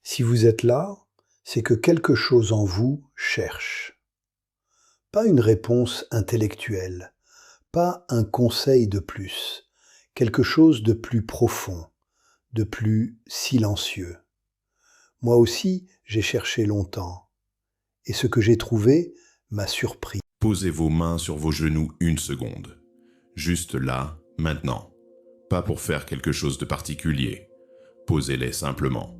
Si vous êtes là, c'est que quelque chose en vous cherche. Pas une réponse intellectuelle, pas un conseil de plus, quelque chose de plus profond, de plus silencieux. Moi aussi, j'ai cherché longtemps, et ce que j'ai trouvé m'a surpris. Posez vos mains sur vos genoux une seconde. Juste là, maintenant. Pas pour faire quelque chose de particulier. Posez-les simplement.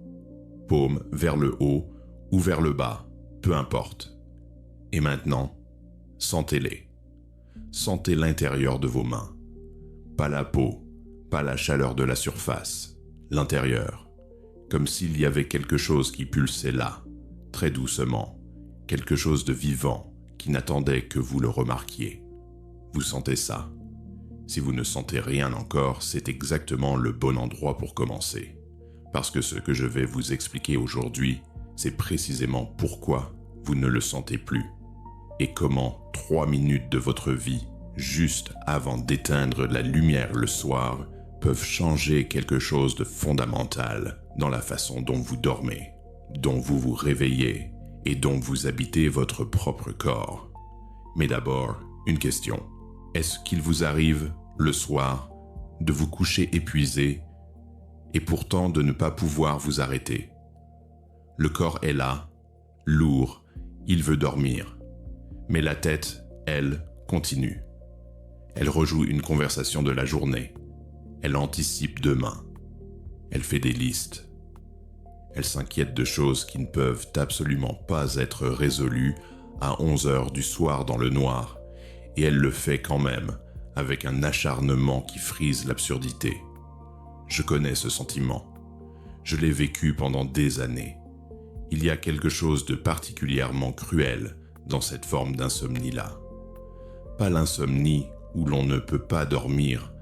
Paume vers le haut ou vers le bas, peu importe. Et maintenant, sentez-les. Sentez l'intérieur de vos mains. Pas la peau, pas la chaleur de la surface. L'intérieur. Comme s'il y avait quelque chose qui pulsait là, très doucement. Quelque chose de vivant qui n'attendait que vous le remarquiez. Vous sentez ça. Si vous ne sentez rien encore, c'est exactement le bon endroit pour commencer. Parce que ce que je vais vous expliquer aujourd'hui, c'est précisément pourquoi vous ne le sentez plus. Et comment 3 minutes de votre vie, juste avant d'éteindre la lumière le soir, peuvent changer quelque chose de fondamental dans la façon dont vous dormez, dont vous vous réveillez et dont vous habitez votre propre corps. Mais d'abord, une question. Est-ce qu'il vous arrive, le soir, de vous coucher épuisé et pourtant de ne pas pouvoir vous arrêter? Le corps est là, lourd, il veut dormir. Mais la tête, elle, continue. Elle rejoue une conversation de la journée. Elle anticipe demain. Elle fait des listes. Elle s'inquiète de choses qui ne peuvent absolument pas être résolues à 11 heures du soir dans le noir, et elle le fait quand même, avec un acharnement qui frise l'absurdité. Je connais ce sentiment. Je l'ai vécu pendant des années. Il y a quelque chose de particulièrement cruel dans cette forme d'insomnie-là. Pas l'insomnie où l'on ne peut pas dormir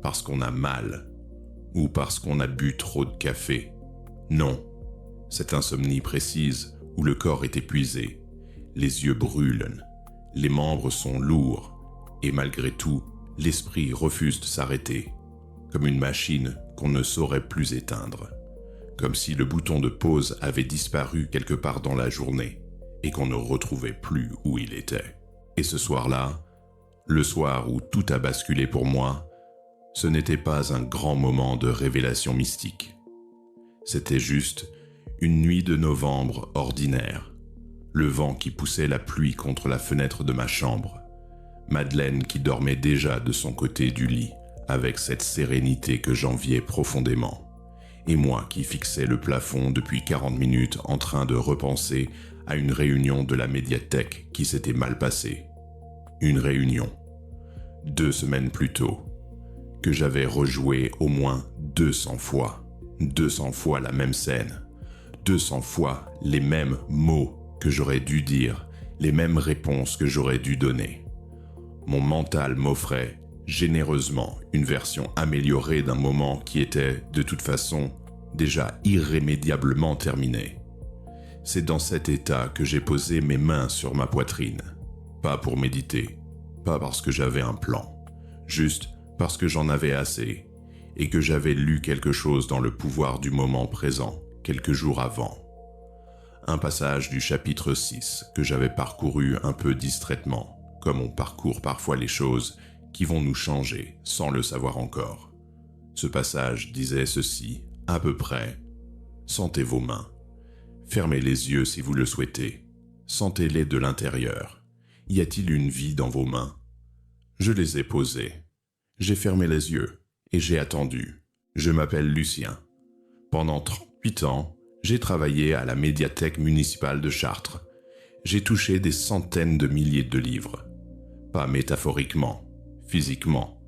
parce qu'on a mal ou parce qu'on a bu trop de café. Non, cette insomnie précise où le corps est épuisé, les yeux brûlent, les membres sont lourds et malgré tout, l'esprit refuse de s'arrêter, comme une machine qu'on ne saurait plus éteindre, comme si le bouton de pause avait disparu quelque part dans la journée et qu'on ne retrouvait plus où il était. Et ce soir-là, le soir où tout a basculé pour moi, ce n'était pas un grand moment de révélation mystique. C'était juste une nuit de novembre ordinaire, le vent qui poussait la pluie contre la fenêtre de ma chambre, Madeleine qui dormait déjà de son côté du lit avec cette sérénité que j'enviais profondément, et moi qui fixais le plafond depuis 40 minutes en train de repenser à une réunion de la médiathèque qui s'était mal passée. Une réunion, 2 semaines plus tôt, que j'avais rejoué au moins 200 fois. 200 fois la même scène, 200 fois les mêmes mots que j'aurais dû dire, les mêmes réponses que j'aurais dû donner. Mon mental m'offrait généreusement une version améliorée d'un moment qui était, de toute façon, déjà irrémédiablement terminé. C'est dans cet état que j'ai posé mes mains sur ma poitrine. Pas pour méditer, pas parce que j'avais un plan, juste parce que j'en avais assez et que j'avais lu quelque chose dans le pouvoir du moment présent, quelques jours avant. Un passage du chapitre 6 que j'avais parcouru un peu distraitement, comme on parcourt parfois les choses qui vont nous changer sans le savoir encore. Ce passage disait ceci, à peu près. Sentez vos mains. Fermez les yeux si vous le souhaitez. Sentez-les de l'intérieur. Y a-t-il une vie dans vos mains? Je les ai posées. J'ai fermé les yeux et j'ai attendu. Je m'appelle Lucien. Pendant 38 ans, j'ai travaillé à la médiathèque municipale de Chartres. J'ai touché des centaines de milliers de livres. Pas métaphoriquement, physiquement.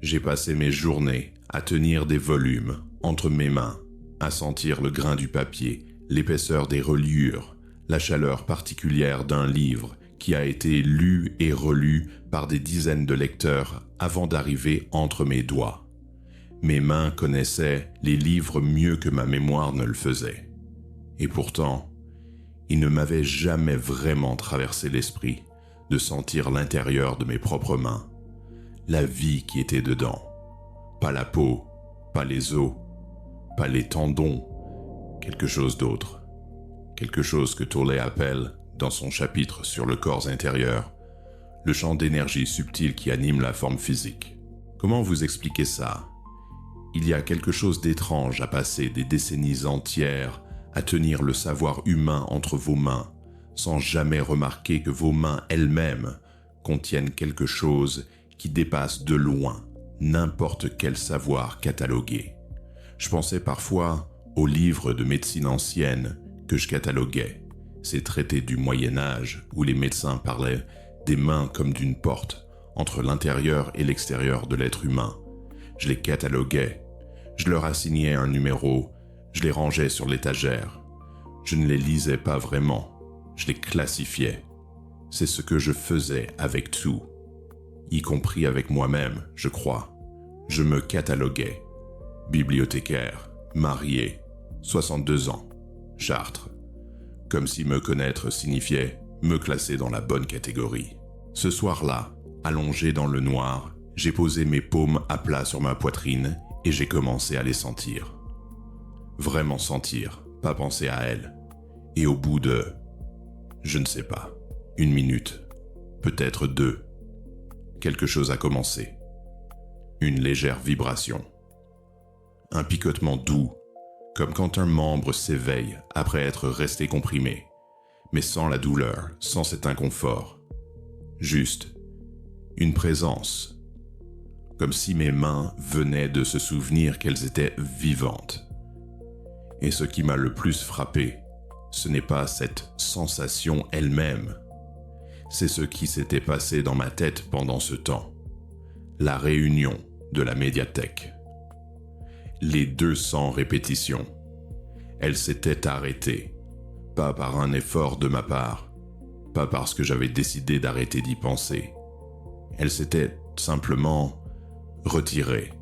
J'ai passé mes journées à tenir des volumes entre mes mains, à sentir le grain du papier, l'épaisseur des reliures, la chaleur particulière d'un livre qui a été lu et relu par des dizaines de lecteurs avant d'arriver entre mes doigts. Mes mains connaissaient les livres mieux que ma mémoire ne le faisait. Et pourtant, il ne m'avait jamais vraiment traversé l'esprit de sentir l'intérieur de mes propres mains, la vie qui était dedans. Pas la peau, pas les os, pas les tendons, quelque chose d'autre. Quelque chose que Tolle appelle, dans son chapitre sur le corps intérieur, le champ d'énergie subtil qui anime la forme physique. Comment vous expliquer ça? Il y a quelque chose d'étrange à passer des décennies entières à tenir le savoir humain entre vos mains, sans jamais remarquer que vos mains elles-mêmes contiennent quelque chose qui dépasse de loin n'importe quel savoir catalogué. Je pensais parfois aux livres de médecine ancienne que je cataloguais, ces traités du Moyen-Âge où les médecins parlaient des mains comme d'une porte entre l'intérieur et l'extérieur de l'être humain. Je les cataloguais, je leur assignais un numéro, je les rangeais sur l'étagère. Je ne les lisais pas vraiment, je les classifiais. C'est ce que je faisais avec tout, y compris avec moi-même, je crois. Je me cataloguais. Bibliothécaire, marié, 62 ans, Chartres. Comme si me connaître signifiait me classer dans la bonne catégorie. Ce soir-là, allongé dans le noir, j'ai posé mes paumes à plat sur ma poitrine et j'ai commencé à les sentir. Vraiment sentir, pas penser à elles. Et au bout de, je ne sais pas, 1 minute, peut-être 2, quelque chose a commencé. Une légère vibration. Un picotement doux, comme quand un membre s'éveille après être resté comprimé, mais sans la douleur, sans cet inconfort. Juste une présence, comme si mes mains venaient de se souvenir qu'elles étaient vivantes. Et ce qui m'a le plus frappé, ce n'est pas cette sensation elle-même, c'est ce qui s'était passé dans ma tête pendant ce temps. La réunion de la médiathèque. Les 200 répétitions. Elles s'étaient arrêtées, pas par un effort de ma part, pas parce que j'avais décidé d'arrêter d'y penser. Elles s'étaient simplement retirées,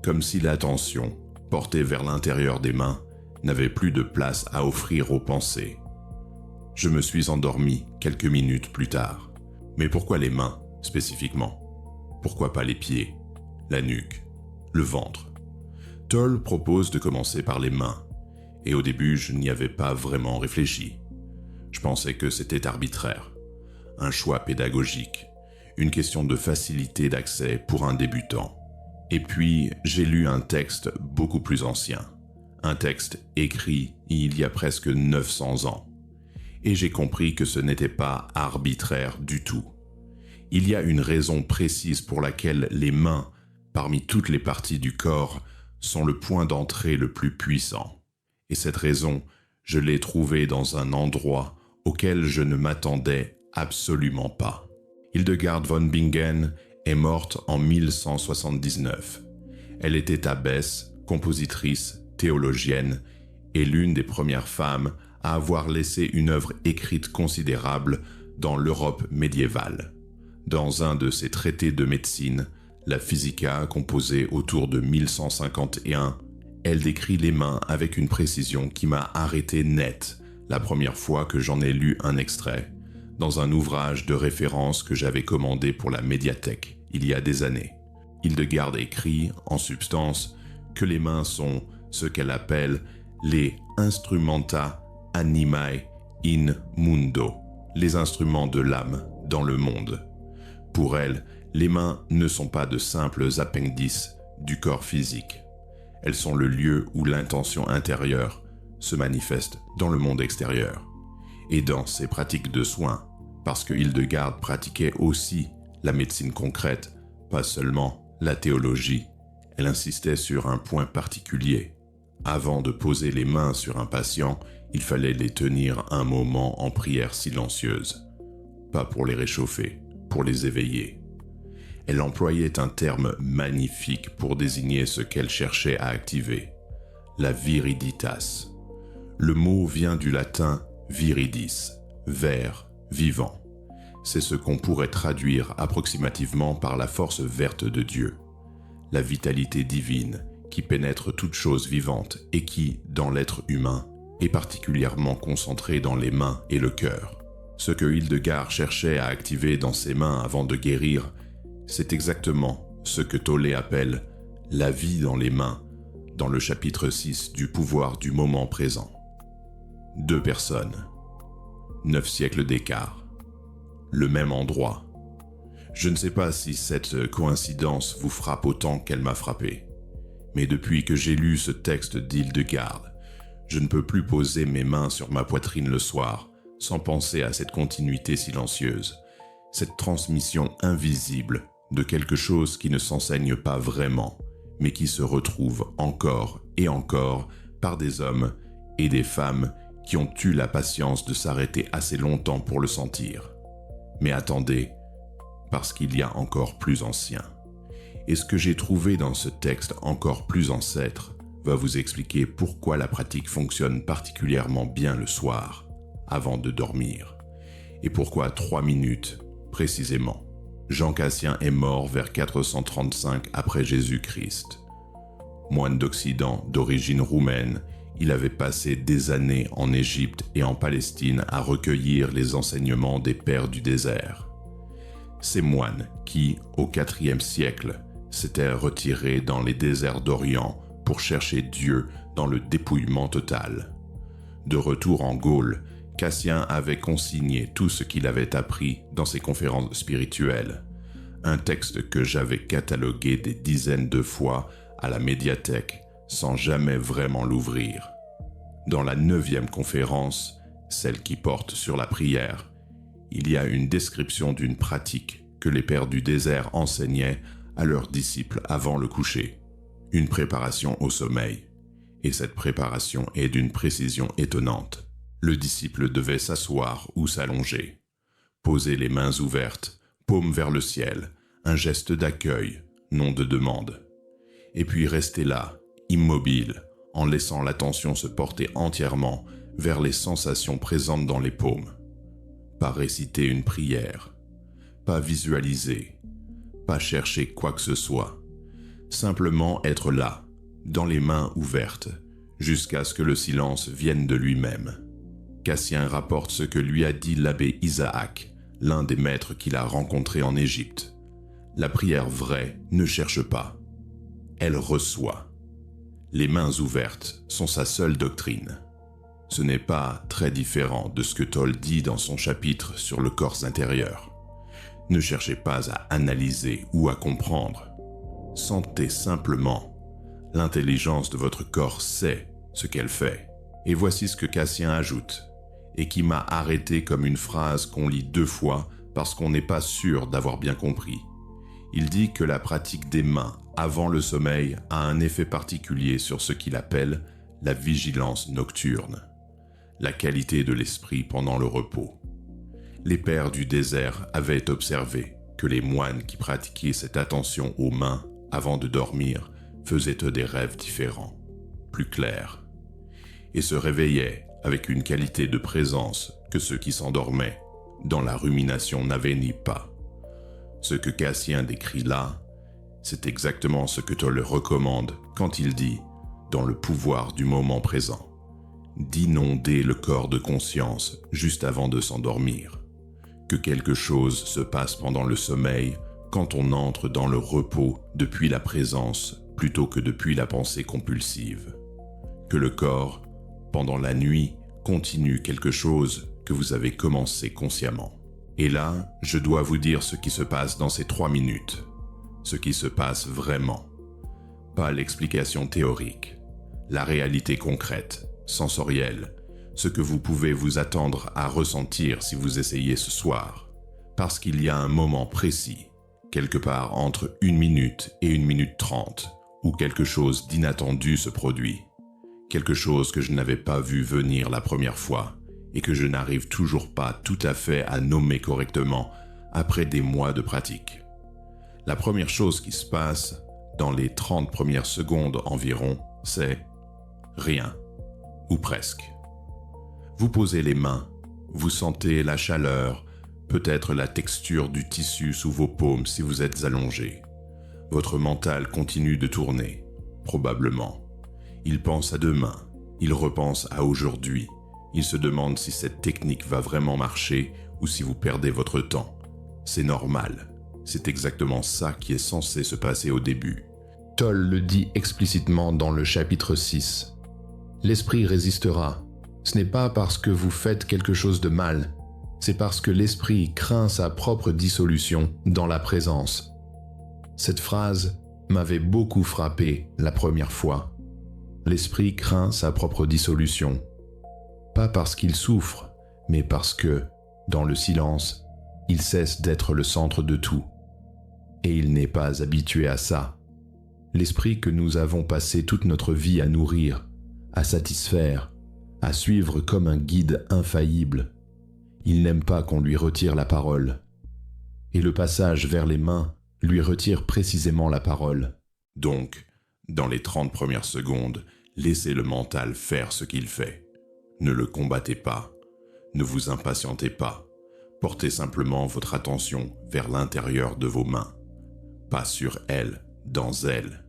comme si l'attention, portée vers l'intérieur des mains, n'avait plus de place à offrir aux pensées. Je me suis endormi quelques minutes plus tard. Mais pourquoi les mains, spécifiquement? Pourquoi pas les pieds, la nuque, le ventre? Tolle propose de commencer par les mains, et au début je n'y avais pas vraiment réfléchi. Je pensais que c'était arbitraire, un choix pédagogique, une question de facilité d'accès pour un débutant. Et puis j'ai lu un texte beaucoup plus ancien, un texte écrit il y a presque 900 ans, et j'ai compris que ce n'était pas arbitraire du tout. Il y a une raison précise pour laquelle les mains, parmi toutes les parties du corps, sont le point d'entrée le plus puissant. Et cette raison, je l'ai trouvée dans un endroit auquel je ne m'attendais absolument pas. Hildegard von Bingen est morte en 1179. Elle était abbesse, compositrice, théologienne et l'une des premières femmes à avoir laissé une œuvre écrite considérable dans l'Europe médiévale. Dans un de ses traités de médecine, la Physica, composée autour de 1151, elle décrit les mains avec une précision qui m'a arrêté net la première fois que j'en ai lu un extrait, dans un ouvrage de référence que j'avais commandé pour la médiathèque il y a des années. Hildegard écrit, en substance, que les mains sont ce qu'elle appelle les instrumenta animae in mundo, les instruments de l'âme dans le monde. Pour elle, les mains ne sont pas de simples appendices du corps physique. Elles sont le lieu où l'intention intérieure se manifeste dans le monde extérieur. Et dans ses pratiques de soins, parce que Hildegard pratiquait aussi la médecine concrète, pas seulement la théologie, elle insistait sur un point particulier. Avant de poser les mains sur un patient, il fallait les tenir un moment en prière silencieuse. Pas pour les réchauffer, pour les éveiller. Elle employait un terme magnifique pour désigner ce qu'elle cherchait à activer, la viriditas. Le mot vient du latin viridis, vert, vivant. C'est ce qu'on pourrait traduire approximativement par la force verte de Dieu, la vitalité divine qui pénètre toute chose vivante et qui, dans l'être humain, est particulièrement concentrée dans les mains et le cœur. Ce que Hildegard cherchait à activer dans ses mains avant de guérir, c'est exactement ce que Tolle appelle la vie dans les mains, dans le chapitre 6 du pouvoir du moment présent. 2 personnes. 9 siècles d'écart. Le même endroit. Je ne sais pas si cette coïncidence vous frappe autant qu'elle m'a frappé. Mais depuis que j'ai lu ce texte d'Hildegarde, je ne peux plus poser mes mains sur ma poitrine le soir sans penser à cette continuité silencieuse, cette transmission invisible de quelque chose qui ne s'enseigne pas vraiment, mais qui se retrouve encore et encore par des hommes et des femmes qui ont eu la patience de s'arrêter assez longtemps pour le sentir. Mais attendez, parce qu'il y a encore plus ancien. Et ce que j'ai trouvé dans ce texte encore plus ancêtre va vous expliquer pourquoi la pratique fonctionne particulièrement bien le soir, avant de dormir, et pourquoi 3 minutes, précisément. Jean Cassien est mort vers 435 après Jésus-Christ. Moine d'Occident d'origine roumaine, il avait passé des années en Égypte et en Palestine à recueillir les enseignements des pères du désert. Ces moines qui, au IVe siècle, s'étaient retirés dans les déserts d'Orient pour chercher Dieu dans le dépouillement total. De retour en Gaule, Cassien avait consigné tout ce qu'il avait appris dans ses conférences spirituelles, un texte que j'avais catalogué des dizaines de fois à la médiathèque sans jamais vraiment l'ouvrir. Dans la 9e conférence, celle qui porte sur la prière, il y a une description d'une pratique que les pères du désert enseignaient à leurs disciples avant le coucher, une préparation au sommeil, et cette préparation est d'une précision étonnante. Le disciple devait s'asseoir ou s'allonger, poser les mains ouvertes, paume vers le ciel, un geste d'accueil, non de demande, et puis rester là, immobile, en laissant l'attention se porter entièrement vers les sensations présentes dans les paumes. Pas réciter une prière, pas visualiser, pas chercher quoi que ce soit, simplement être là, dans les mains ouvertes, jusqu'à ce que le silence vienne de lui-même. Cassien rapporte ce que lui a dit l'abbé Isaac, l'un des maîtres qu'il a rencontrés en Égypte. La prière vraie ne cherche pas, elle reçoit. Les mains ouvertes sont sa seule doctrine. Ce n'est pas très différent de ce que Toll dit dans son chapitre sur le corps intérieur. Ne cherchez pas à analyser ou à comprendre. Sentez simplement. L'intelligence de votre corps sait ce qu'elle fait. Et voici ce que Cassien ajoute, et qui m'a arrêté comme une phrase qu'on lit 2 fois parce qu'on n'est pas sûr d'avoir bien compris. Il dit que la pratique des mains avant le sommeil a un effet particulier sur ce qu'il appelle la vigilance nocturne, la qualité de l'esprit pendant le repos. Les pères du désert avaient observé que les moines qui pratiquaient cette attention aux mains avant de dormir faisaient des rêves différents, plus clairs, et se réveillaient avec une qualité de présence que ceux qui s'endormaient dans la rumination n'avaient ni pas. Ce que Cassien décrit là, c'est exactement ce que Toll recommande quand il dit, dans le pouvoir du moment présent, d'inonder le corps de conscience juste avant de s'endormir, que quelque chose se passe pendant le sommeil quand on entre dans le repos depuis la présence plutôt que depuis la pensée compulsive, que le corps, pendant la nuit, continue quelque chose que vous avez commencé consciemment. Et là, je dois vous dire ce qui se passe dans ces 3 minutes, ce qui se passe vraiment, pas l'explication théorique, la réalité concrète, sensorielle, ce que vous pouvez vous attendre à ressentir si vous essayez ce soir, parce qu'il y a un moment précis, quelque part entre 1 minute et 1 minute 30, où quelque chose d'inattendu se produit, quelque chose que je n'avais pas vu venir la première fois et que je n'arrive toujours pas tout à fait à nommer correctement après des mois de pratique. La première chose qui se passe, dans les 30 premières secondes environ, c'est rien, ou presque. Vous posez les mains, vous sentez la chaleur, peut-être la texture du tissu sous vos paumes si vous êtes allongé. Votre mental continue de tourner, probablement. Il pense à demain, il repense à aujourd'hui, il se demande si cette technique va vraiment marcher ou si vous perdez votre temps. C'est normal, c'est exactement ça qui est censé se passer au début. Toll le dit explicitement dans le chapitre 6. L'esprit résistera, Ce n'est pas parce que vous faites quelque chose de mal, c'est parce que l'esprit craint sa propre dissolution dans la présence. Cette phrase m'avait beaucoup frappé la première fois. L'esprit craint sa propre dissolution. Pas parce qu'il souffre, mais parce que, dans le silence, il cesse d'être le centre de tout. Et il n'est pas habitué à ça. L'esprit que nous avons passé toute notre vie à nourrir, à satisfaire, à suivre comme un guide infaillible. Il n'aime pas qu'on lui retire la parole. Et le passage vers les mains lui retire précisément la parole. Donc, dans les 30 premières secondes, laissez le mental faire ce qu'il fait. Ne le combattez pas. Ne vous impatientez pas. Portez simplement votre attention vers l'intérieur de vos mains. Pas sur elles, dans elles.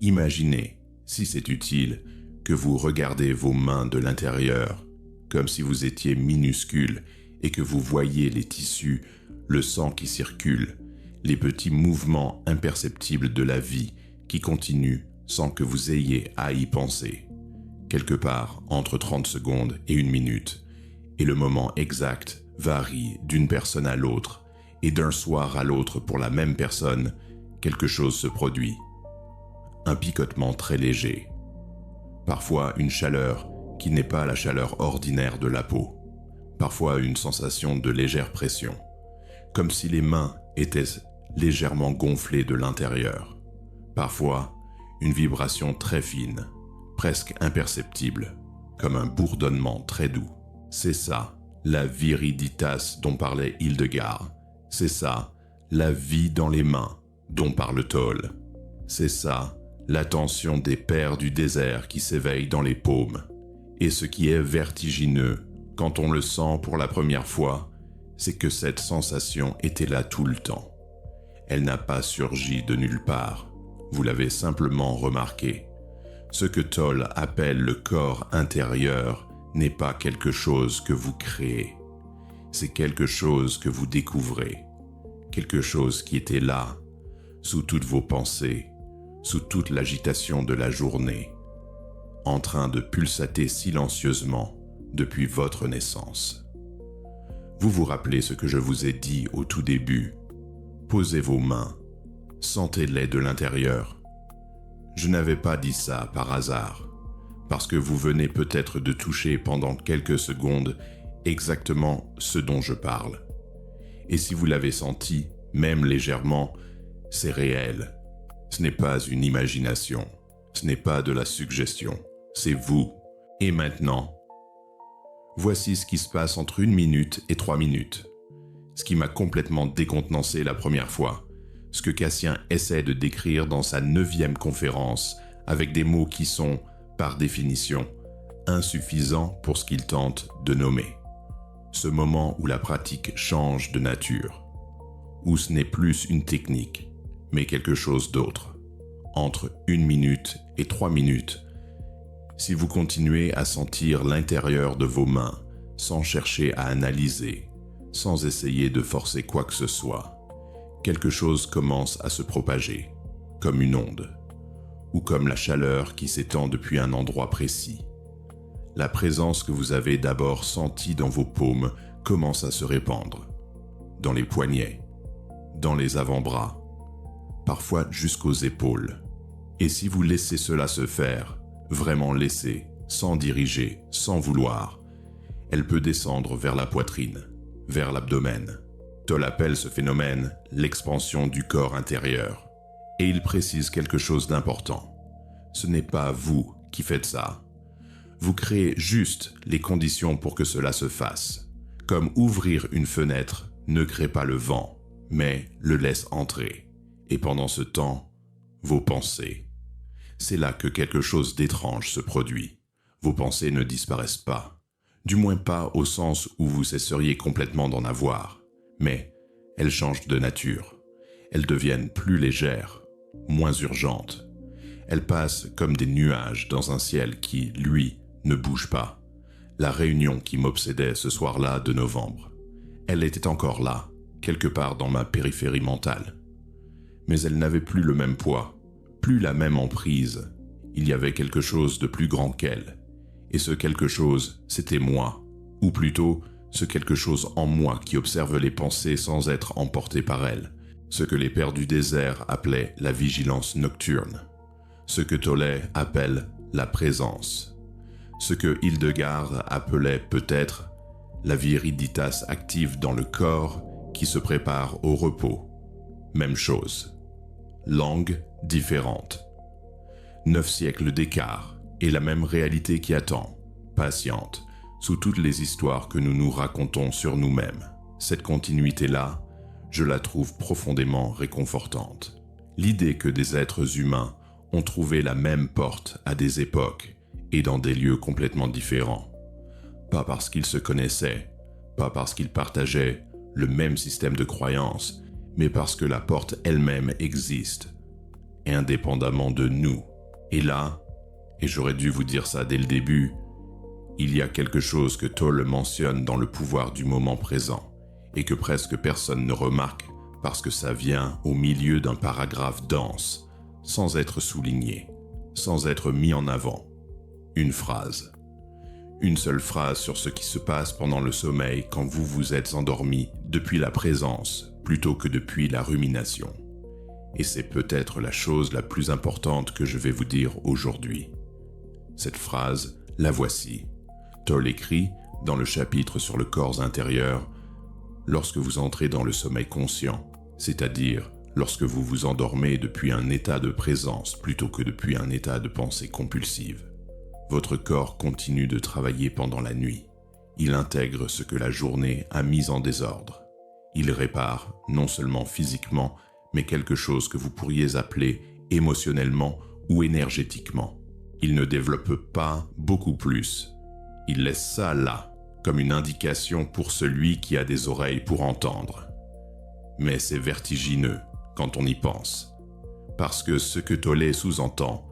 Imaginez, si c'est utile, que vous regardez vos mains de l'intérieur, comme si vous étiez minuscule et que vous voyez les tissus, le sang qui circule, les petits mouvements imperceptibles de la vie qui continuent sans que vous ayez à y penser. Quelque part entre 30 secondes et 1 minute, et le moment exact varie d'une personne à l'autre, et d'un soir à l'autre pour la même personne, quelque chose se produit. Un picotement très léger. Parfois une chaleur qui n'est pas la chaleur ordinaire de la peau. Parfois une sensation de légère pression, comme si les mains étaient légèrement gonflées de l'intérieur. Parfois une vibration très fine, presque imperceptible, comme un bourdonnement très doux. C'est ça, la viriditas dont parlait Hildegard. C'est ça, la vie dans les mains dont parle Toll. C'est ça, l'attention des pères du désert qui s'éveillent dans les paumes. Et ce qui est vertigineux, quand on le sent pour la première fois, c'est que cette sensation était là tout le temps. Elle n'a pas surgi de nulle part. Vous l'avez simplement remarqué. Ce que Toll appelle le corps intérieur n'est pas quelque chose que vous créez. C'est quelque chose que vous découvrez. Quelque chose qui était là, sous toutes vos pensées, sous toute l'agitation de la journée, en train de pulsater silencieusement depuis votre naissance. Vous vous rappelez ce que je vous ai dit au tout début. Posez vos mains, sentez-les de l'intérieur. Je n'avais pas dit ça par hasard, parce que vous venez peut-être de toucher pendant quelques secondes exactement ce dont je parle. Et si vous l'avez senti, même légèrement, c'est réel. Ce n'est pas une imagination, ce n'est pas de la suggestion, c'est vous. Et maintenant, voici ce qui se passe entre 1 minute et 3 minutes. Ce qui m'a complètement décontenancé la première fois. Ce que Cassien essaie de décrire dans sa 9e conférence avec des mots qui sont, par définition, insuffisants pour ce qu'il tente de nommer. Ce moment où la pratique change de nature, où ce n'est plus une technique, mais quelque chose d'autre. Entre 1 minute et 3 minutes, si vous continuez à sentir l'intérieur de vos mains, sans chercher à analyser, sans essayer de forcer quoi que ce soit, quelque chose commence à se propager, comme une onde, ou comme la chaleur qui s'étend depuis un endroit précis. La présence que vous avez d'abord sentie dans vos paumes commence à se répandre, dans les poignets, dans les avant-bras, parfois jusqu'aux épaules. Et si vous laissez cela se faire, vraiment laisser, sans diriger, sans vouloir, elle peut descendre vers la poitrine, vers l'abdomen. Toll appelle ce phénomène l'expansion du corps intérieur. Et il précise quelque chose d'important. Ce n'est pas vous qui faites ça. Vous créez juste les conditions pour que cela se fasse. Comme ouvrir une fenêtre ne crée pas le vent, mais le laisse entrer. Et pendant ce temps, vos pensées. C'est là que quelque chose d'étrange se produit. Vos pensées ne disparaissent pas. Du moins pas au sens où vous cesseriez complètement d'en avoir. Mais elles changent de nature. Elles deviennent plus légères, moins urgentes. Elles passent comme des nuages dans un ciel qui, lui, ne bouge pas. La réunion qui m'obsédait ce soir-là de novembre. Elle était encore là, quelque part dans ma périphérie mentale. Mais elle n'avait plus le même poids, plus la même emprise. Il y avait quelque chose de plus grand qu'elle. Et ce quelque chose, c'était moi, ou plutôt ce quelque chose en moi qui observe les pensées sans être emporté par elles, ce que les pères du désert appelaient la vigilance nocturne, ce que Tolle appelle la présence, ce que Hildegard appelait peut-être la viriditas active dans le corps qui se prépare au repos. Même chose. Langue différente. 9 siècles d'écart et la même réalité qui attend, patiente, sous toutes les histoires que nous nous racontons sur nous-mêmes. Cette continuité-là, je la trouve profondément réconfortante. L'idée que des êtres humains ont trouvé la même porte à des époques et dans des lieux complètement différents. Pas parce qu'ils se connaissaient, pas parce qu'ils partageaient le même système de croyances, mais parce que la porte elle-même existe, indépendamment de nous. Et là, et j'aurais dû vous dire ça dès le début, il y a quelque chose que Tolle mentionne dans le pouvoir du moment présent, et que presque personne ne remarque parce que ça vient au milieu d'un paragraphe dense, sans être souligné, sans être mis en avant. Une phrase. Une seule phrase sur ce qui se passe pendant le sommeil quand vous vous êtes endormi depuis la présence plutôt que depuis la rumination. Et c'est peut-être la chose la plus importante que je vais vous dire aujourd'hui. Cette phrase, la voici. Tolle écrit dans le chapitre sur le corps intérieur, lorsque vous entrez dans le sommeil conscient, c'est-à-dire lorsque vous vous endormez depuis un état de présence plutôt que depuis un état de pensée compulsive. Votre corps continue de travailler pendant la nuit. Il intègre ce que la journée a mis en désordre. Il répare, non seulement physiquement, mais quelque chose que vous pourriez appeler émotionnellement ou énergétiquement. Il ne développe pas beaucoup plus. Il laisse ça là, comme une indication pour celui qui a des oreilles pour entendre. Mais c'est vertigineux quand on y pense. Parce que ce que Tolle sous-entend,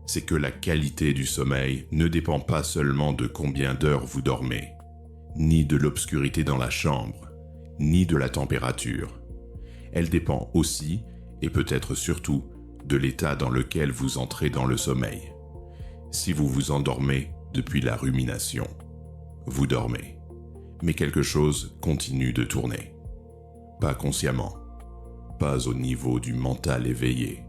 c'est que la qualité du sommeil ne dépend pas seulement de combien d'heures vous dormez, ni de l'obscurité dans la chambre, ni de la température. Elle dépend aussi, et peut-être surtout, de l'état dans lequel vous entrez dans le sommeil. Si vous vous endormez depuis la rumination, vous dormez, mais quelque chose continue de tourner. Pas consciemment, pas au niveau du mental éveillé,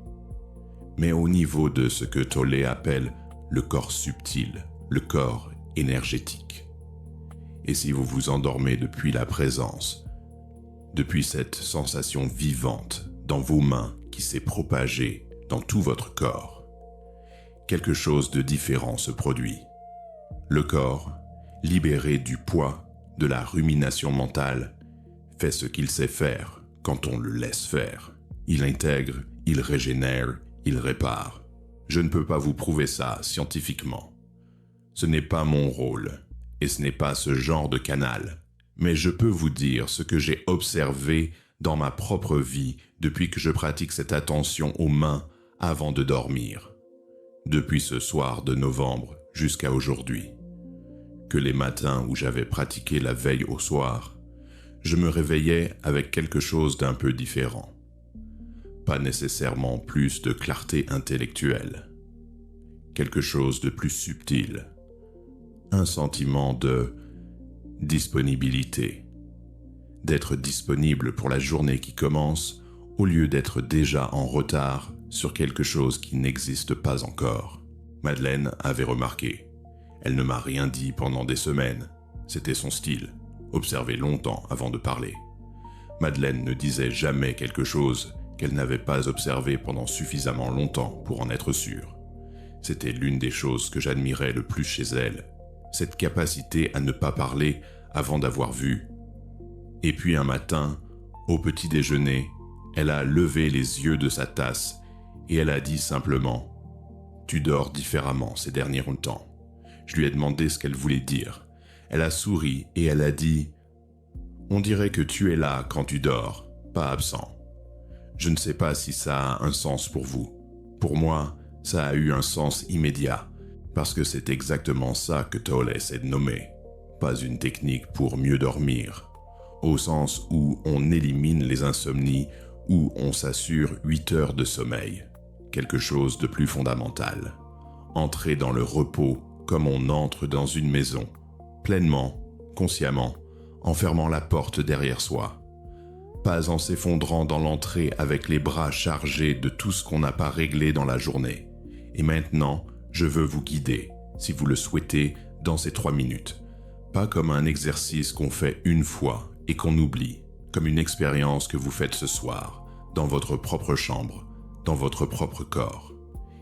mais au niveau de ce que Tolle appelle le corps subtil, le corps énergétique. Et si vous vous endormez depuis la présence, depuis cette sensation vivante dans vos mains qui s'est propagée dans tout votre corps, quelque chose de différent se produit. Le corps, libéré du poids de la rumination mentale, fait ce qu'il sait faire quand on le laisse faire. Il intègre, il régénère, il répare. Je ne peux pas vous prouver ça scientifiquement. Ce n'est pas mon rôle, et ce n'est pas ce genre de canal. Mais je peux vous dire ce que j'ai observé dans ma propre vie depuis que je pratique cette attention aux mains avant de dormir. Depuis ce soir de novembre jusqu'à aujourd'hui. Que les matins où j'avais pratiqué la veille au soir, je me réveillais avec quelque chose d'un peu différent. Pas nécessairement plus de clarté intellectuelle. Quelque chose de plus subtil. Un sentiment de disponibilité. D'être disponible pour la journée qui commence au lieu d'être déjà en retard sur quelque chose qui n'existe pas encore. Madeleine avait remarqué. Elle ne m'a rien dit pendant des semaines. C'était son style. Observer longtemps avant de parler. Madeleine ne disait jamais quelque chose qu'elle n'avait pas observé pendant suffisamment longtemps pour en être sûre. C'était l'une des choses que j'admirais le plus chez elle, cette capacité à ne pas parler avant d'avoir vu. Et puis un matin, au petit déjeuner, elle a levé les yeux de sa tasse et elle a dit simplement « Tu dors différemment ces derniers temps ». Je lui ai demandé ce qu'elle voulait dire. Elle a souri et elle a dit « On dirait que tu es là quand tu dors, pas absent ». Je ne sais pas si ça a un sens pour vous. Pour moi, ça a eu un sens immédiat, parce que c'est exactement ça que Tolle essaie de nommer. Pas une technique pour mieux dormir, au sens où on élimine les insomnies, où on s'assure 8 heures de sommeil. Quelque chose de plus fondamental. Entrer dans le repos comme on entre dans une maison, pleinement, consciemment, en fermant la porte derrière soi. Pas en s'effondrant dans l'entrée avec les bras chargés de tout ce qu'on n'a pas réglé dans la journée. Et maintenant, je veux vous guider, si vous le souhaitez, dans ces 3 minutes. Pas comme un exercice qu'on fait une fois et qu'on oublie, comme une expérience que vous faites ce soir, dans votre propre chambre, dans votre propre corps.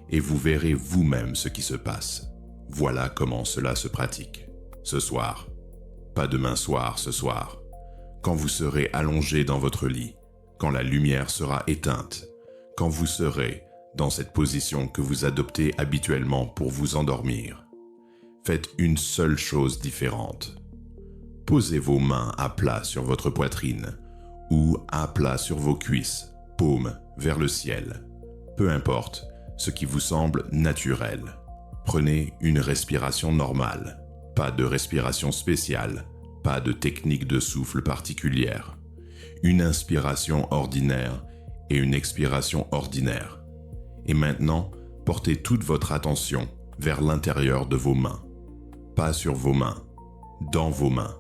Et vous verrez vous-même ce qui se passe. Voilà comment cela se pratique. Ce soir. Pas demain soir, ce soir. Quand vous serez allongé dans votre lit, quand la lumière sera éteinte, quand vous serez dans cette position que vous adoptez habituellement pour vous endormir. Faites une seule chose différente. Posez vos mains à plat sur votre poitrine ou à plat sur vos cuisses, paumes vers le ciel. Peu importe ce qui vous semble naturel. Prenez une respiration normale, pas de respiration spéciale, pas de technique de souffle particulière. Une inspiration ordinaire et une expiration ordinaire. Et maintenant, portez toute votre attention vers l'intérieur de vos mains. Pas sur vos mains, dans vos mains.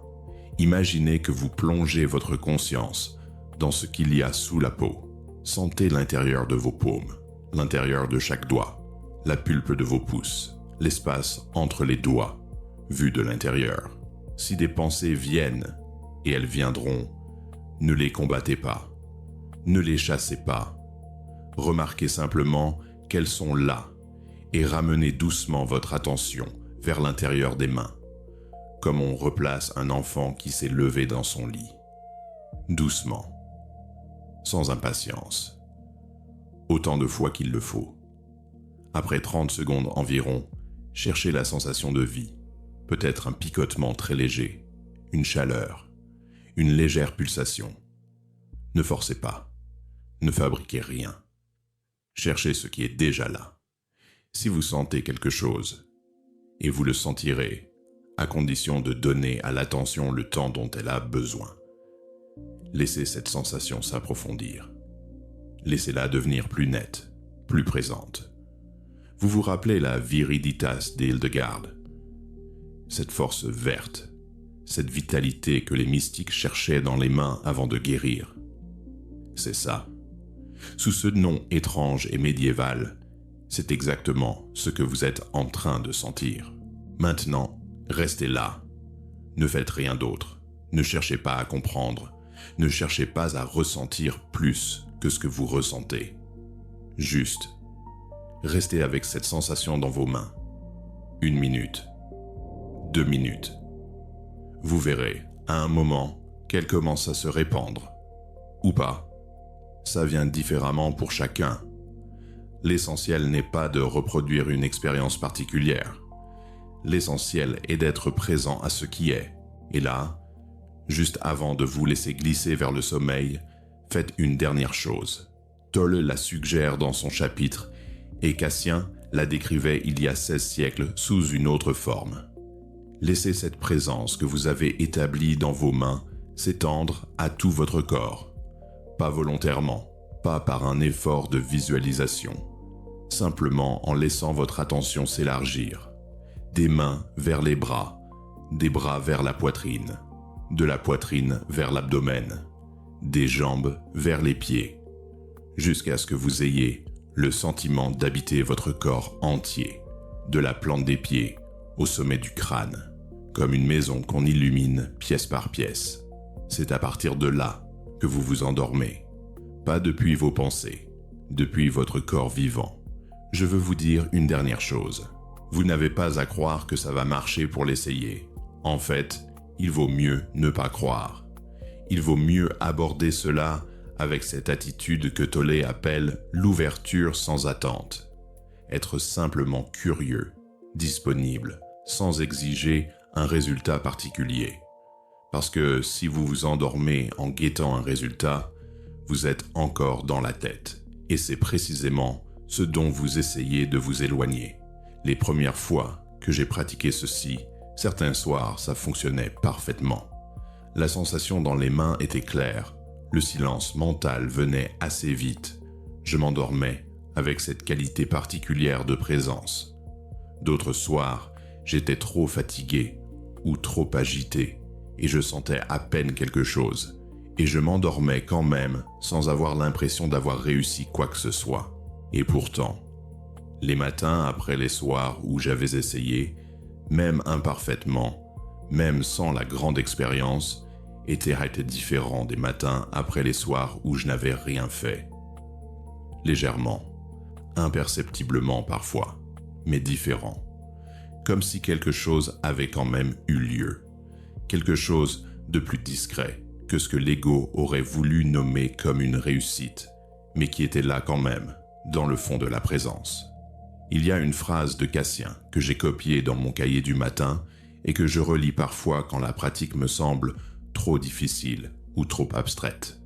Imaginez que vous plongez votre conscience dans ce qu'il y a sous la peau. Sentez l'intérieur de vos paumes, l'intérieur de chaque doigt, la pulpe de vos pouces, l'espace entre les doigts, vu de l'intérieur. Si des pensées viennent, et elles viendront, ne les combattez pas, ne les chassez pas. Remarquez simplement qu'elles sont là et ramenez doucement votre attention vers l'intérieur des mains, comme on replace un enfant qui s'est levé dans son lit. Doucement, sans impatience, autant de fois qu'il le faut. Après 30 secondes environ, cherchez la sensation de vie, peut-être un picotement très léger, une chaleur, une légère pulsation. Ne forcez pas, ne fabriquez rien. Cherchez ce qui est déjà là. Si vous sentez quelque chose, et vous le sentirez, à condition de donner à l'attention le temps dont elle a besoin. Laissez cette sensation s'approfondir. Laissez-la devenir plus nette, plus présente. Vous vous rappelez la Viriditas d'Hildegarde, cette force verte, cette vitalité que les mystiques cherchaient dans les mains avant de guérir. C'est ça. Sous ce nom étrange et médiéval, c'est exactement ce que vous êtes en train de sentir. Maintenant, restez là. Ne faites rien d'autre. Ne cherchez pas à comprendre. Ne cherchez pas à ressentir plus que ce que vous ressentez. Juste, restez avec cette sensation dans vos mains. 1 minute. 2 minutes. Vous verrez, à un moment, qu'elle commence à se répandre. Ou pas. Ça vient différemment pour chacun. L'essentiel n'est pas de reproduire une expérience particulière. L'essentiel est d'être présent à ce qui est. Et là, juste avant de vous laisser glisser vers le sommeil, faites une dernière chose. Tolle la suggère dans son chapitre, et Cassien la décrivait il y a 16 siècles sous une autre forme. Laissez cette présence que vous avez établie dans vos mains s'étendre à tout votre corps. Pas volontairement, pas par un effort de visualisation. Simplement en laissant votre attention s'élargir. Des mains vers les bras, des bras vers la poitrine, de la poitrine vers l'abdomen, des jambes vers les pieds, jusqu'à ce que vous ayez le sentiment d'habiter votre corps entier, de la plante des pieds au sommet du crâne, comme une maison qu'on illumine pièce par pièce. C'est à partir de là que vous vous endormez, pas depuis vos pensées, depuis votre corps vivant. Je veux vous dire une dernière chose. Vous n'avez pas à croire que ça va marcher pour l'essayer. En fait, il vaut mieux ne pas croire. Il vaut mieux aborder cela avec cette attitude que Tolle appelle l'ouverture sans attente. Être simplement curieux, disponible, sans exiger un résultat particulier. Parce que si vous vous endormez en guettant un résultat, vous êtes encore dans la tête. Et c'est précisément ce dont vous essayez de vous éloigner. Les premières fois que j'ai pratiqué ceci, certains soirs, ça fonctionnait parfaitement. La sensation dans les mains était claire. Le silence mental venait assez vite. Je m'endormais avec cette qualité particulière de présence. D'autres soirs, J'étais trop fatigué ou trop agité et je sentais à peine quelque chose. Et je m'endormais quand même sans avoir l'impression d'avoir réussi quoi que ce soit. Et pourtant, les matins après les soirs où j'avais essayé, même imparfaitement, même sans la grande expérience, étaient différents des matins après les soirs où je n'avais rien fait. Légèrement, imperceptiblement parfois, mais différents. Comme si quelque chose avait quand même eu lieu. Quelque chose de plus discret que ce que l'ego aurait voulu nommer comme une réussite, mais qui était là quand même, dans le fond de la présence. Il y a une phrase de Cassien que j'ai copiée dans mon cahier du matin et que je relis parfois quand la pratique me semble trop difficile ou trop abstraite.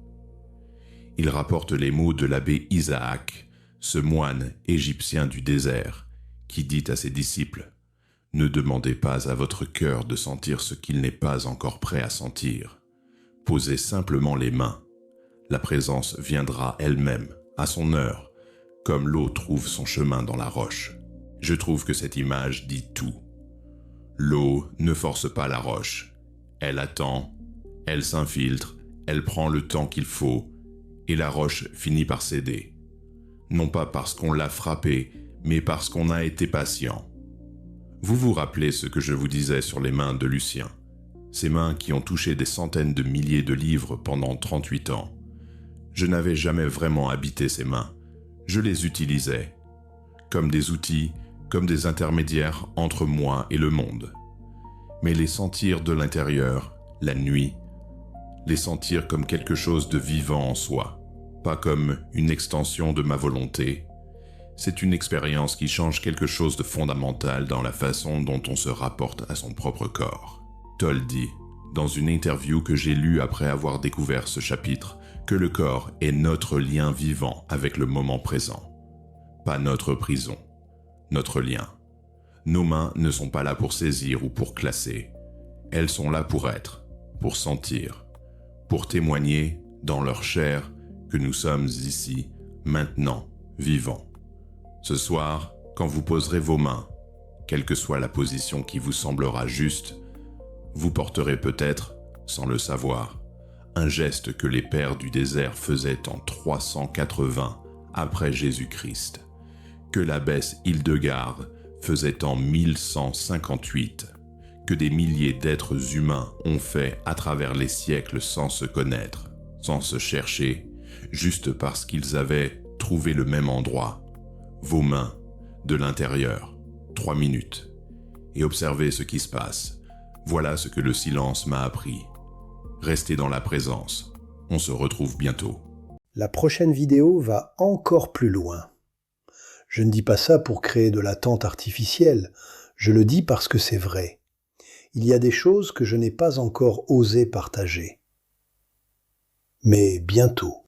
Il rapporte les mots de l'abbé Isaac, ce moine égyptien du désert, qui dit à ses disciples « Ne demandez pas à votre cœur de sentir ce qu'il n'est pas encore prêt à sentir. Posez simplement les mains. La présence viendra elle-même, à son heure, comme l'eau trouve son chemin dans la roche. » Je trouve que cette image dit tout. L'eau ne force pas la roche. Elle attend, elle s'infiltre, elle prend le temps qu'il faut, et la roche finit par céder. Non pas parce qu'on l'a frappée, mais parce qu'on a été patient. Vous vous rappelez ce que je vous disais sur les mains de Lucien, ces mains qui ont touché des centaines de milliers de livres pendant 38 ans. Je n'avais jamais vraiment habité ces mains. Je les utilisais, comme des outils, comme des intermédiaires entre moi et le monde. Mais les sentir de l'intérieur, la nuit, les sentir comme quelque chose de vivant en soi, pas comme une extension de ma volonté, c'est une expérience qui change quelque chose de fondamental dans la façon dont on se rapporte à son propre corps. Toll dit, dans une interview que j'ai lue après avoir découvert ce chapitre, que le corps est notre lien vivant avec le moment présent. Pas notre prison, notre lien. Nos mains ne sont pas là pour saisir ou pour classer. Elles sont là pour être, pour sentir, pour témoigner dans leur chair que nous sommes ici, maintenant, vivants. Ce soir, quand vous poserez vos mains, quelle que soit la position qui vous semblera juste, vous porterez peut-être, sans le savoir, un geste que les pères du désert faisaient en 380 après Jésus-Christ, que l'abbesse Hildegarde faisait en 1158, que des milliers d'êtres humains ont fait à travers les siècles sans se connaître, sans se chercher, juste parce qu'ils avaient trouvé le même endroit. Vos mains, de l'intérieur, 3 minutes, et observez ce qui se passe. Voilà ce que le silence m'a appris. Restez dans la présence. On se retrouve bientôt. La prochaine vidéo va encore plus loin. Je ne dis pas ça pour créer de l'attente artificielle, je le dis parce que c'est vrai. Il y a des choses que je n'ai pas encore osé partager. Mais bientôt.